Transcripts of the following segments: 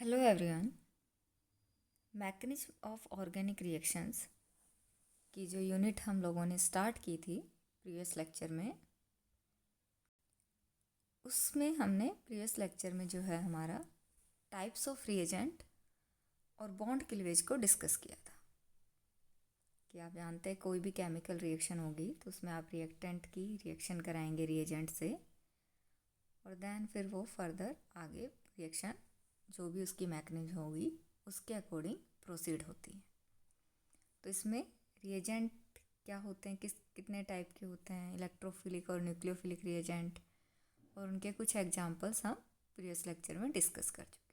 Hello everyone. Mechanism of organic reactions की जो unit हम लोगों ने स्टार्ट की थी प्रीवियस लेक्चर में, उसमें हमने प्रीवियस लेक्चर में जो है हमारा टाइप्स ऑफ रिएजेंट और बॉन्ड क्लीवेज को डिस्कस किया था कि आप जानते हैं कोई भी केमिकल रिएक्शन होगी तो उसमें आप रिएक्टेंट की रिएक्शन कराएंगे रिएजेंट से और देन फिर वो फर्दर आगे रिएक्शन जो भी उसकी मैकेनिज्म होगी उसके अकॉर्डिंग प्रोसीड होती है। तो इसमें रिएजेंट क्या होते हैं, कितने टाइप के होते हैं, इलेक्ट्रोफिलिक और न्यूक्लियोफिलिक रिएजेंट, और उनके कुछ एग्जांपल्स हम प्रीवियस लेक्चर में डिस्कस कर चुके।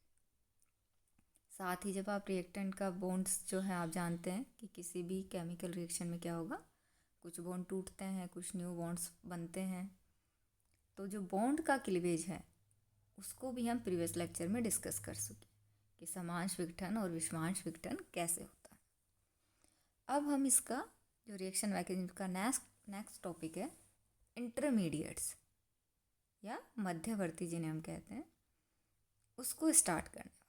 साथ ही जब आप रिएक्टेंट का बॉन्ड्स जो है आप जानते हैं कि किसी भी केमिकल रिएक्शन में क्या होगा, कुछ बॉन्ड टूटते हैं, कुछ न्यू बॉन्ड्स बनते हैं। तो जो बॉन्ड का क्लीवेज है उसको भी हम प्रीवियस लेक्चर में डिस्कस कर चुके कि समांश विघटन और विषमांश विघटन कैसे होता है। अब हम इसका जो रिएक्शन मैकेनिज्म का नेक्स्ट टॉपिक है इंटरमीडिएट्स या मध्यवर्ती जिन्हें हम कहते हैं, उसको स्टार्ट करने वाले।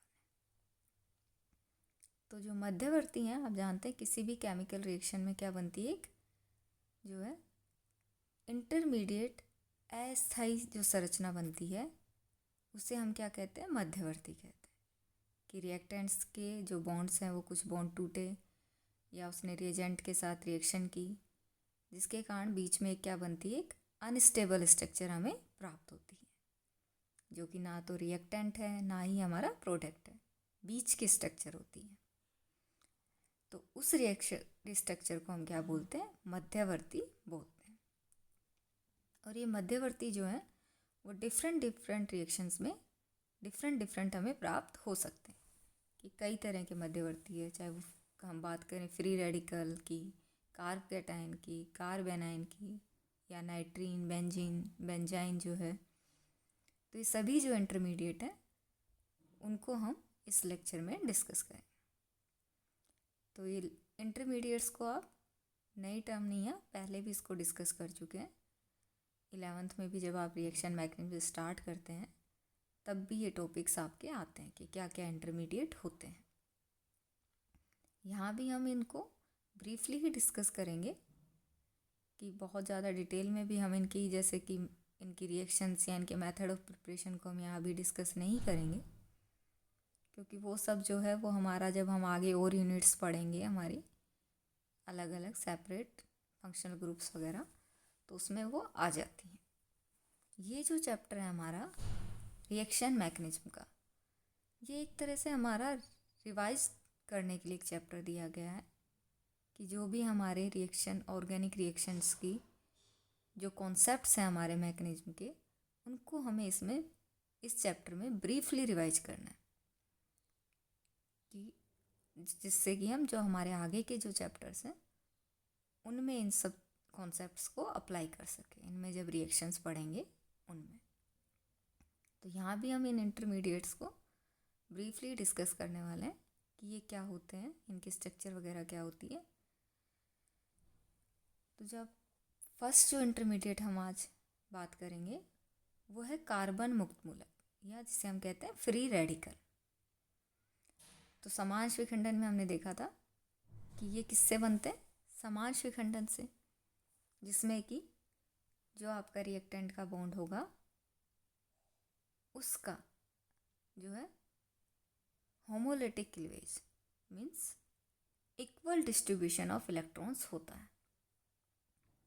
तो जो मध्यवर्ती हैं आप जानते हैं किसी भी केमिकल रिएक्शन में क्या बनती है, एक जो है इंटरमीडिएट अस्थायी जो संरचना बनती है उसे हम क्या कहते हैं, मध्यवर्ती कहते हैं। कि रिएक्टेंट्स के जो बॉन्ड्स हैं वो कुछ बॉन्ड टूटे या उसने रिएजेंट के साथ रिएक्शन की जिसके कारण बीच में क्या बनती है, एक अनस्टेबल स्ट्रक्चर हमें प्राप्त होती है जो कि ना तो रिएक्टेंट है ना ही हमारा प्रोडक्ट है, बीच की स्ट्रक्चर होती है। तो उस रिएक्शन स्ट्रक्चर को हम क्या बोलते हैं, मध्यवर्ती बोलते हैं। और ये मध्यवर्ती जो है वो डिफरेंट रिएक्शंस में डिफरेंट हमें प्राप्त हो सकते हैं। कि कई तरह के मध्यवर्ती है, चाहे वो हम बात करें फ्री रेडिकल की, कार्बकैटायन की, कार्बेनाइन की, या नाइट्रीन, बेंजीन, बेंजाइन जो है। तो ये सभी जो इंटरमीडिएट हैं उनको हम इस लेक्चर में डिस्कस करें। तो ये इंटरमीडिएट्स को आप नई टर्म नहीं है, पहले भी इसको डिस्कस कर चुके हैं। 11th में भी जब आप रिएक्शन मैकेनिज्म स्टार्ट करते हैं तब भी ये टॉपिक्स आपके आते हैं कि क्या क्या इंटरमीडिएट होते हैं। यहाँ भी हम इनको ब्रीफली ही डिस्कस करेंगे कि बहुत ज़्यादा डिटेल में भी हम इनकी, जैसे कि इनकी रिएक्शंस या इनके मेथड ऑफ प्रिपरेशन को हम यहाँ भी डिस्कस नहीं करेंगे, क्योंकि वो सब जो है वो हमारा जब हम आगे और यूनिट्स पढ़ेंगे हमारी अलग अलग सेपरेट फंक्शनल ग्रुप्स वगैरह, तो उसमें वो आ जाती हैं। ये जो चैप्टर है हमारा रिएक्शन मैकेनिज्म का, ये एक तरह से हमारा रिवाइज करने के लिए एक चैप्टर दिया गया है कि जो भी हमारे रिएक्शन ऑर्गेनिक रिएक्शंस की जो कॉन्सेप्ट्स हैं हमारे मैकेनिज्म के, उनको हमें इसमें इस चैप्टर में ब्रीफली रिवाइज करना है कि जिससे कि हम जो हमारे आगे के जो चैप्टर्स हैं उनमें इन सब कॉन्सेप्ट्स को अप्लाई कर सकें, इनमें जब रिएक्शंस पढ़ेंगे उनमें। तो यहाँ भी हम इन इंटरमीडिएट्स को ब्रीफली डिस्कस करने वाले हैं कि ये क्या होते हैं, इनकी स्ट्रक्चर वगैरह क्या होती है। तो जब फर्स्ट जो इंटरमीडिएट हम आज बात करेंगे वो है कार्बन मुक्त मूलक या जिसे हम कहते हैं फ्री रेडिकल। तो समांश विखंडन में हमने देखा था कि ये किससे बनते हैं, समांश विखंडन से, जिसमें कि जो आपका रिएक्टेंट का बॉन्ड होगा उसका जो है homolytic cleavage means equal distribution of electrons होता है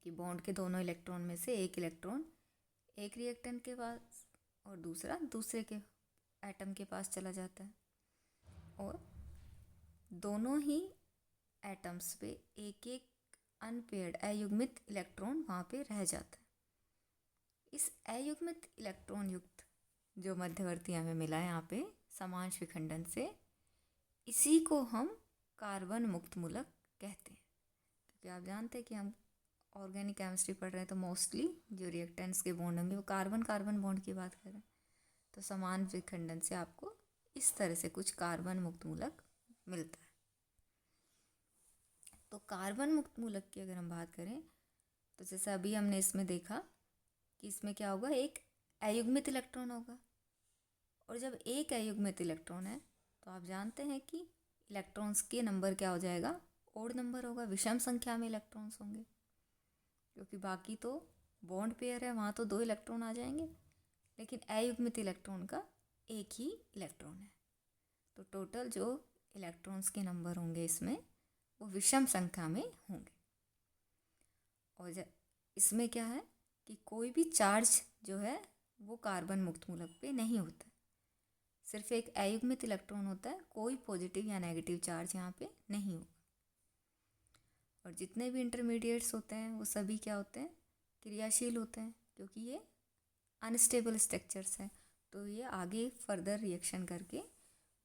कि बॉन्ड के दोनों इलेक्ट्रॉन में से एक इलेक्ट्रॉन एक रिएक्टेंट के पास और दूसरा दूसरे के एटम के पास चला जाता है, और दोनों ही एटम्स पे एक एक अनपेयर्ड अयुग्मित इलेक्ट्रॉन वहाँ पे रह जाता है। इस अयुग्मित इलेक्ट्रॉन युक्त जो मध्यवर्ती हमें मिला है यहाँ पे समांश विखंडन से, इसी को हम कार्बन मुक्त मूलक कहते हैं। क्योंकि आप जानते हैं कि हम ऑर्गेनिक केमिस्ट्री पढ़ रहे हैं तो मोस्टली जो रिएक्टेंट्स के बॉन्ड होंगे वो कार्बन कार्बन बॉन्ड की बात कर रहे हैं। तो समान विखंडन से आपको इस तरह से कुछ कार्बन मुक्त मूलक मिलता है। तो कार्बन मुक्त मूलक की अगर हम बात करें तो जैसे अभी हमने इसमें देखा कि इसमें क्या होगा, एक अयुग्मित इलेक्ट्रॉन होगा, और जब एक अयुग्मित इलेक्ट्रॉन है तो आप जानते हैं कि इलेक्ट्रॉन्स के नंबर क्या हो जाएगा, ओड नंबर होगा, विषम संख्या में इलेक्ट्रॉन्स होंगे, क्योंकि बाकी तो बॉन्ड पेयर है, वहाँ तो 2 इलेक्ट्रॉन आ जाएंगे, लेकिन अयुग्मित इलेक्ट्रॉन का एक ही इलेक्ट्रॉन है। तो टोटल जो इलेक्ट्रॉन्स के नंबर होंगे इसमें वो विषम संख्या में होंगे। और इसमें क्या है कि कोई भी चार्ज जो है वो कार्बन मुक्त मूलक पे नहीं होता, सिर्फ एक अयुग्मित इलेक्ट्रॉन होता है, कोई पॉजिटिव या नेगेटिव चार्ज यहाँ पे नहीं होगा। और जितने भी इंटरमीडिएट्स होते हैं वो सभी क्या होते हैं, क्रियाशील होते हैं, क्योंकि ये अनस्टेबल स्ट्रक्चर्स हैं, तो ये आगे फर्दर रिएक्शन करके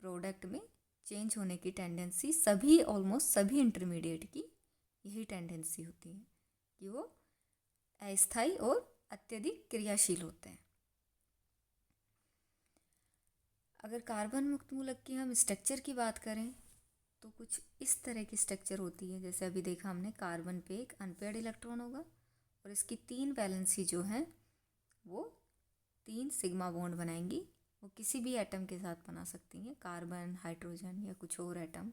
प्रोडक्ट में चेंज होने की टेंडेंसी सभी, ऑलमोस्ट सभी इंटरमीडिएट की यही टेंडेंसी होती है कि वो अस्थायी और अत्यधिक क्रियाशील होते हैं। अगर कार्बन मुक्त मूलक की हम स्ट्रक्चर की बात करें तो कुछ इस तरह की स्ट्रक्चर होती है। जैसे अभी देखा हमने, कार्बन पे एक अनपेयर्ड इलेक्ट्रॉन होगा और इसकी 3 वैलेंसी जो है वो 3 सिग्मा बॉन्ड बनाएंगी। वो किसी भी एटम के साथ बना सकती हैं, कार्बन, हाइड्रोजन या कुछ और एटम।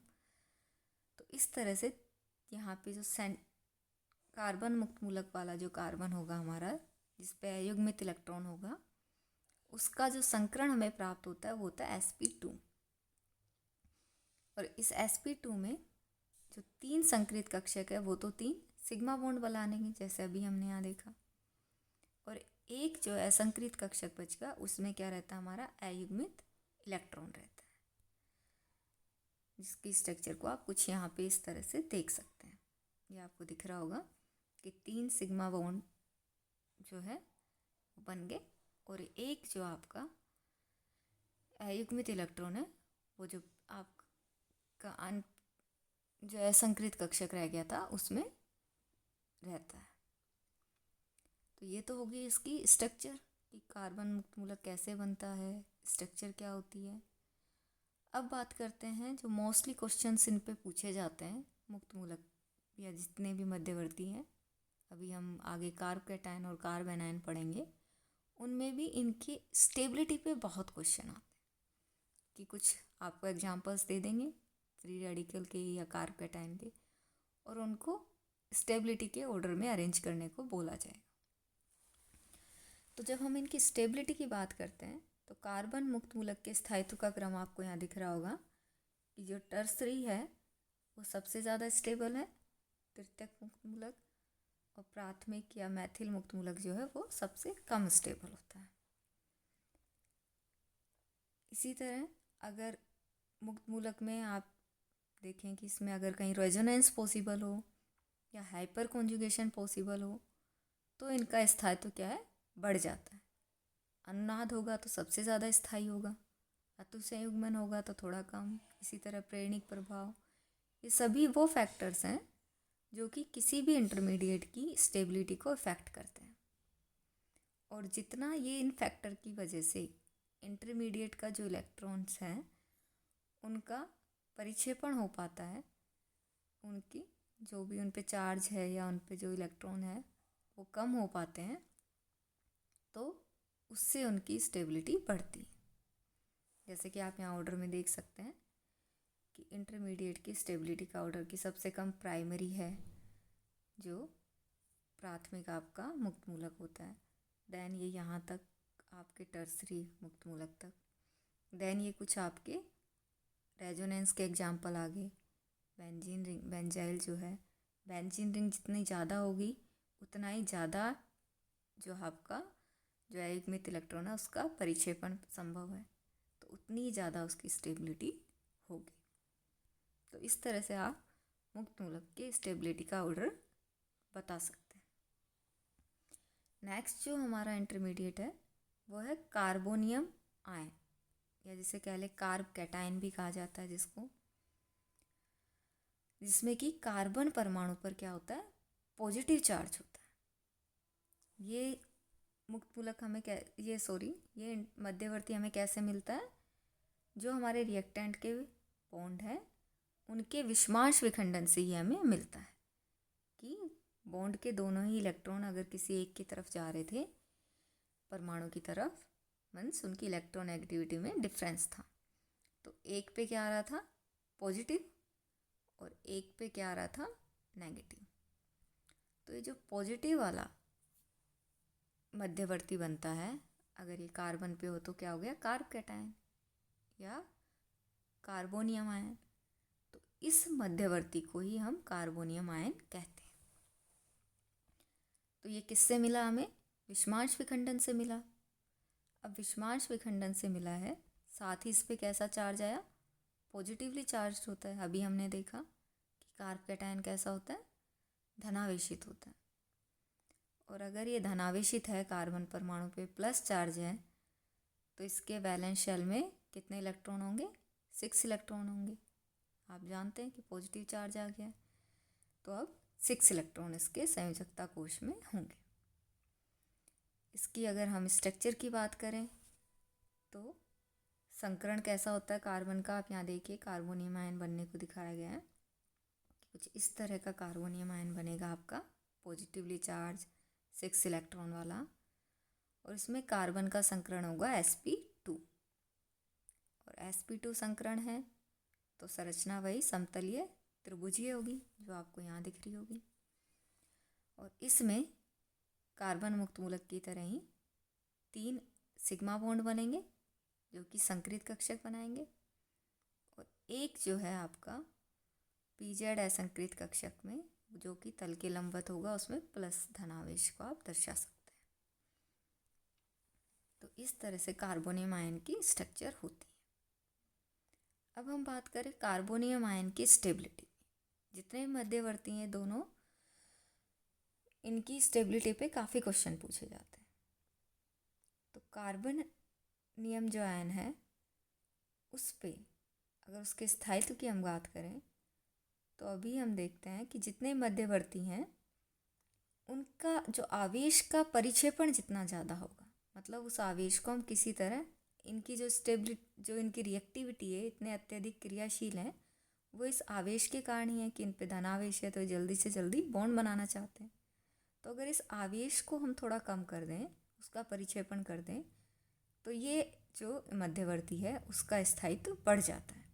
तो इस तरह से यहाँ पे जो कार्बन मुक्त मूलक वाला जो कार्बन होगा हमारा, जिस पे अयुग्मित इलेक्ट्रॉन होगा, उसका जो संकरण हमें प्राप्त होता है वो होता है sp2। और इस sp2 में जो 3 संक्रित कक्षक है वो तो 3 सिग्मा बॉन्ड बनाएंगे, जैसे अभी हमने यहाँ देखा। और एक जो असंक्रित कक्षक बचेगा उसमें क्या रहता है, हमारा अयुग्मित इलेक्ट्रॉन रहता है, जिसकी स्ट्रक्चर को आप कुछ यहाँ पे इस तरह से देख सकते हैं। ये आपको दिख रहा होगा कि 3 सिग्मा बॉन्ड जो है वो बन गए, और एक जो आपका अयुग्मित इलेक्ट्रॉन है वो जो आपका जो असंक्रित कक्षक रह गया था उसमें रहता है। तो ये तो होगी इसकी स्ट्रक्चर कि कार्बन मुक्त मूलक कैसे बनता है, स्ट्रक्चर क्या होती है। अब बात करते हैं जो मोस्टली क्वेश्चंस इन पे पूछे जाते हैं मुक्त मूलक या जितने भी मध्यवर्ती हैं, अभी हम आगे कार्ब कैटायन और कार्ब एनायन पढ़ेंगे, उनमें भी इनकी स्टेबिलिटी पे बहुत क्वेश्चन आते हैं कि कुछ आपको एग्जांपल्स दे देंगे फ्री रेडिकल के या कार्ब कैटायन के, और उनको स्टेबिलिटी के ऑर्डर में अरेंज करने को बोला जाएगा। तो जब हम इनकी स्टेबिलिटी की बात करते हैं तो कार्बन मुक्त मूलक के स्थायित्व का क्रम आपको यहाँ दिख रहा होगा कि जो टर्सरी है वो सबसे ज़्यादा स्टेबल है, तृतीयक मुक्त मूलक, और प्राथमिक या मैथिल मुक्त मूलक जो है वो सबसे कम स्टेबल होता है। इसी तरह अगर मुक्त मूलक में आप देखें कि इसमें अगर कहीं रेजोनेंस पॉसिबल हो या हाइपर कॉन्जुगेशन पॉसिबल हो तो इनका स्थायित्व क्या है, बढ़ जाता है। अनुनाद होगा तो सबसे ज़्यादा स्थायी होगा, अतिसंयुग्मन होगा तो थोड़ा कम। इसी तरह प्रेरणिक प्रभाव, ये सभी वो फैक्टर्स हैं जो कि किसी भी इंटरमीडिएट की स्टेबिलिटी को इफ़ेक्ट करते हैं। और जितना ये इन फैक्टर की वजह से इंटरमीडिएट का जो इलेक्ट्रॉन्स हैं उनका परिक्षेपण हो पाता है, उनकी जो भी उन पे चार्ज है या उन पे जो इलेक्ट्रॉन है वो कम हो पाते हैं, तो उससे उनकी स्टेबिलिटी बढ़ती है। जैसे कि आप यहाँ ऑर्डर में देख सकते हैं कि इंटरमीडिएट की स्टेबिलिटी का ऑर्डर की सबसे कम प्राइमरी है, जो प्राथमिक आपका मुक्त मूलक होता है, देन ये यहाँ तक आपके टर्सरी मुक्त मूलक तक, देन ये कुछ आपके रेजोनेंस के एग्जाम्पल आ गए। बेंजीन रिंग, बेंजाइल जो है, बेंजीन रिंग जितनी ज़्यादा होगी उतना ही ज़्यादा जो आपका जो अयुग्मित इलेक्ट्रॉन है उसका परिक्षेपण संभव है, तो उतनी ज़्यादा उसकी स्टेबिलिटी होगी। तो इस तरह से आप मुक्त मूलक के स्टेबिलिटी का ऑर्डर बता सकते हैं। नेक्स्ट जो हमारा इंटरमीडिएट है वो है कार्बोनियम आयन, या जिसे कह ले कार्ब कैटायन भी कहा जाता है, जिसमें कि कार्बन परमाणु पर क्या होता है, पॉजिटिव चार्ज होता है। ये मुक्त मूलक हमें ये मध्यवर्ती हमें कैसे मिलता है, जो हमारे रिएक्टेंट के बॉन्ड है उनके विषमांश विखंडन से ही हमें मिलता है कि बॉन्ड के दोनों ही इलेक्ट्रॉन अगर किसी एक की तरफ जा रहे थे परमाणु की तरफ, मीन्स उनकी इलेक्ट्रॉन नेगेटिविटी में डिफरेंस था, तो एक पे क्या आ रहा था, पॉजिटिव, और एक पे क्या आ रहा था, नेगेटिव। तो ये जो पॉजिटिव वाला मध्यवर्ती बनता है, अगर ये कार्बन पे हो तो क्या हो गया, कार्ब कैटायन या कार्बोनियम आयन। तो इस मध्यवर्ती को ही हम कार्बोनियम आयन कहते हैं। तो ये किससे मिला हमें, विषमांश विखंडन से मिला। अब विषमांश विखंडन से मिला है, साथ ही इस पे कैसा चार्ज आया, पॉजिटिवली चार्ज होता है। अभी हमने देखा कि कार्ब कैटायन कैसा होता है, धनावेशित होता है। और अगर ये धनावेशित है, कार्बन परमाणु पे प्लस चार्ज है, तो इसके वैलेंस शेल में कितने इलेक्ट्रॉन होंगे, 6 इलेक्ट्रॉन होंगे। आप जानते हैं कि पॉजिटिव चार्ज आ गया है, तो अब 6 इलेक्ट्रॉन इसके संयोजकता कोश में होंगे। इसकी अगर हम स्ट्रक्चर की बात करें तो संकरण कैसा होता है कार्बन का, आप यहाँ देखिए कार्बोनियम आयन बनने को दिखाया गया है। कुछ इस तरह का कार्बोनियम आयन बनेगा आपका, पॉजिटिवली चार्ज 6 इलेक्ट्रॉन वाला, और इसमें कार्बन का संकरण होगा sp2। और sp2 संकरण है तो संरचना वही समतलीय त्रिभुजीय होगी, जो आपको यहाँ दिख रही होगी। और इसमें कार्बन मुक्त मूलक की तरह ही 3 सिग्मा बॉन्ड बनेंगे, जो कि संकरित कक्षक बनाएंगे, और एक जो है आपका pz असंकरित कक्षक में, जो कि तल के लंबवत होगा, उसमें प्लस धनावेश को आप दर्शा सकते हैं। तो इस तरह से कार्बोनियम आयन की स्ट्रक्चर होती है। अब हम बात करें कार्बोनियम आयन की स्टेबिलिटी। जितने मध्यवर्ती हैं दोनों, इनकी स्टेबिलिटी पे काफ़ी क्वेश्चन पूछे जाते हैं। तो कार्बोनियम जो आयन है, उस पे अगर उसके स्थायित्व की हम बात करें तो अभी हम देखते हैं कि जितने मध्यवर्ती हैं उनका जो आवेश का परिक्षेपण जितना ज़्यादा होगा, मतलब उस आवेश को हम किसी तरह, इनकी जो स्टेबिलिटी, जो इनकी रिएक्टिविटी है, इतने अत्यधिक क्रियाशील हैं, वो इस आवेश के कारण ही है कि इन पे धनावेश है, तो जल्दी से जल्दी बॉन्ड बनाना चाहते हैं। तो अगर इस आवेश को हम थोड़ा कम कर दें, उसका परिक्षेपण कर दें, तो ये जो मध्यवर्ती है उसका स्थायित्व बढ़ जाता है।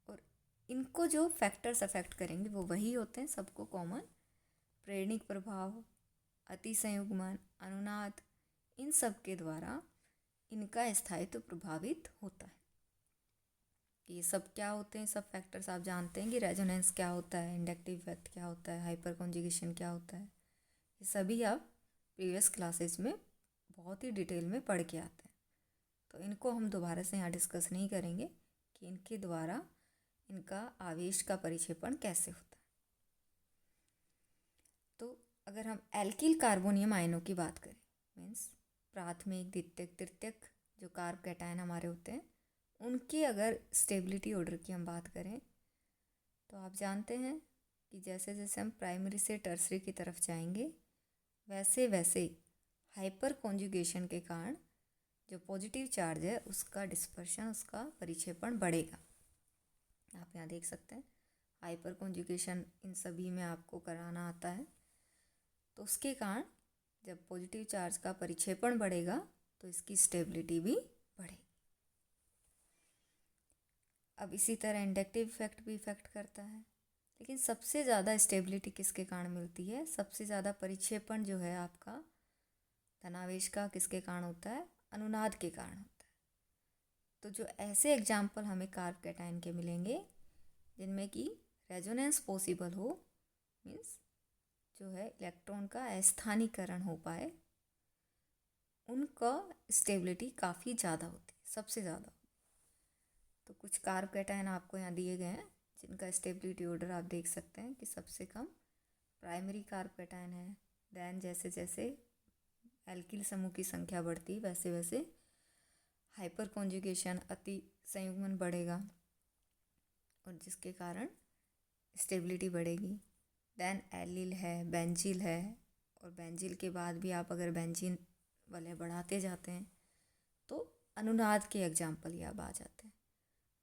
और इनको जो फैक्टर्स अफेक्ट करेंगे वो वही होते हैं, सबको कॉमन, प्रेरणिक प्रभाव, अतिसंयुग्मन, अनुनाद, इन सब के द्वारा इनका स्थायित्व प्रभावित होता है। ये सब क्या होते हैं, सब फैक्टर्स आप जानते हैं कि रेजोनेंस क्या होता है, इंडक्टिव इफेक्ट क्या होता है, हाइपर कॉन्जुगेशन क्या होता है, ये सभी आप प्रीवियस क्लासेस में बहुत ही डिटेल में पढ़ के आते हैं। तो इनको हम दोबारा से यहाँ डिस्कस नहीं करेंगे कि इनके द्वारा इनका आवेश का परिक्षेपण कैसे होता है। तो अगर हम एल्किल कार्बोनियम आयनों की बात करें, मीन्स प्राथमिक, द्वितीयक, तृतीयक जो कार्ब कैटायन हमारे होते हैं, उनकी अगर स्टेबिलिटी ऑर्डर की हम बात करें तो आप जानते हैं कि जैसे जैसे हम प्राइमरी से टर्सरी की तरफ जाएंगे, वैसे वैसे हाइपर कॉन्जुगेशन के कारण जो पॉजिटिव चार्ज है उसका डिस्पर्शन, उसका परिक्षेपण बढ़ेगा। आप यहाँ देख सकते हैं हाइपर कॉन्जुगेशन इन सभी में आपको कराना आता है। तो उसके कारण जब पॉजिटिव चार्ज का परिक्षेपण बढ़ेगा तो इसकी स्टेबिलिटी भी बढ़ेगी। अब इसी तरह इंडक्टिव इफेक्ट भी इफेक्ट करता है, लेकिन सबसे ज़्यादा स्टेबिलिटी किसके कारण मिलती है, सबसे ज़्यादा परिक्षेपण जो है आपका धनावेश का किसके कारण होता है, अनुनाद के कारण होता है। तो जो ऐसे एग्जाम्पल हमें कार्ब कैटायन के मिलेंगे जिनमें कि रेजोनेंस पॉसिबल हो, मीन्स जो है इलेक्ट्रॉन का अस्थानीकरण हो पाए, उनका स्टेबिलिटी काफ़ी ज़्यादा होती है, सबसे ज़्यादा। तो कुछ कार्ब कैटायन आपको यहाँ दिए गए हैं जिनका स्टेबिलिटी ऑर्डर आप देख सकते हैं कि सबसे कम प्राइमरी कार्ब कैटायन है। देन जैसे जैसे एल्किल समूह की संख्या बढ़ती वैसे वैसे हाइपर कॉन्जुगेशन, अति संयुग्मन बढ़ेगा और जिसके कारण स्टेबिलिटी बढ़ेगी। देन एलिल है, बेंजील है, और बेंजील के बाद भी आप अगर बेंजीन वाले बढ़ाते जाते हैं तो अनुनाद के एग्जाम्पल ये अब आ जाते हैं।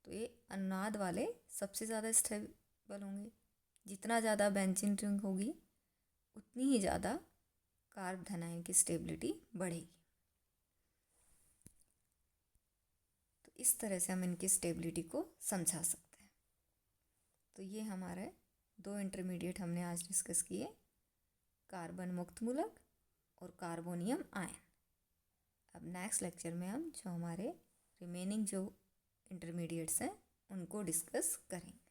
तो ये अनुनाद वाले सबसे ज़्यादा स्टेबल होंगे। जितना ज़्यादा बेंजीन रिंग होगी उतनी ही ज़्यादा कार्ब धनायन की स्टेबिलिटी बढ़ेगी। तो इस तरह से हम इनकी स्टेबिलिटी को समझा सकते हैं। तो ये हमारे 2 इंटरमीडिएट हमने आज डिस्कस किए, कार्बन मुक्त मूलक और कार्बोनियम आयन। अब नेक्स्ट लेक्चर में हम जो हमारे रिमेनिंग जो इंटरमीडिएट्स हैं उनको डिस्कस करेंगे।